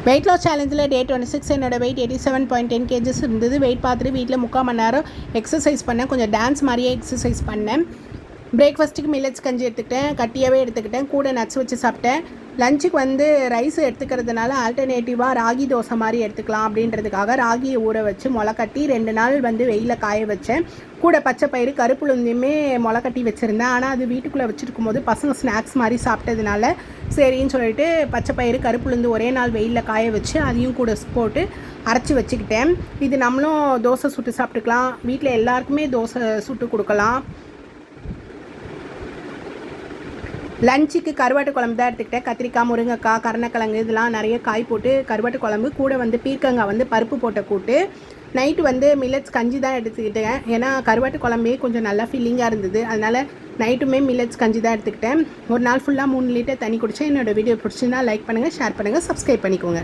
Weight loss சேலஞ்சில் டே 26 என்னோட wait 87.10 kgs இருந்தது. Wait பார்த்துட்டு வீட்டில் 3/4 மணி நேரம் எக்ஸசைஸ் பண்ணேன். கொஞ்சம் டான்ஸ் மாதிரியே எக்ஸசைஸ் பண்ணேன். பிரேக்ஃபாஸ்ட்டுக்கு மில்லட்ஸ் கஞ்சி எடுத்துக்கிட்டேன், கட்டியாகவே எடுத்துக்கிட்டேன், கூட நட்ஸ் வச்சு சாப்பிட்டேன். லஞ்சுக்கு ரைஸ் எடுத்துக்கிறதுனால ஆல்டர்னேட்டிவாக ராகி தோசை மாதிரி எடுத்துக்கலாம் அப்படின்றதுக்காக ராகியை ஊற வச்சு முளைக்கட்டி 2 நாள் வெயிலில் காய வச்சேன். கூட பச்சை பயிறு கருப்புளுந்தையுமே முளைக்கட்டி வச்சுருந்தேன். ஆனால் அது வீட்டுக்குள்ளே வச்சுருக்கும் போது பசங்க ஸ்நாக்ஸ் மாதிரி சாப்பிட்டதுனால சரின்னு சொல்லிட்டு பச்சை பயிறு கருப்புளுந்து ஒரே நாள் வெயிலில் காய வச்சு அதையும் கூட போட்டு அரைச்சி வச்சுக்கிட்டேன். இது நம்மளும் தோசை சுட்டு சாப்பிட்டுக்கலாம், வீட்டில் எல்லாருக்குமே தோசை சுட்டு கொடுக்கலாம். லஞ்சுக்கு கருவாட்டு குழம்பு தான் எடுத்துக்கிட்டேன். கத்திரிக்காய், முருங்கைக்காய், கருணக்கிழங்கு இதெல்லாம் நிறைய காய் போட்டு கருவாட்டு குழம்பு, கூட பீர்க்கங்காய் பருப்பு போட்ட கூட்டு. நைட்டு மில்லட்ஸ் கஞ்சி தான் எடுத்துக்கிட்டேன். ஏன்னா கருவாட்டு குழம்பே கொஞ்சம் நல்லா ஃபீலிங்காக இருந்தது, அதனால் நைட்டுமே மில்லட்ஸ் கஞ்சி தான் எடுத்துக்கிட்டேன். ஒரு நாள் ஃபுல்லாக 3 லிட்டர் தண்ணி குடித்தேன். என்னோடய வீடியோ பிடிச்சிருந்தா லைக் பண்ணுங்கள், ஷேர் பண்ணுங்கள், சப்ஸ்கிரைப் பண்ணிக்கோங்க.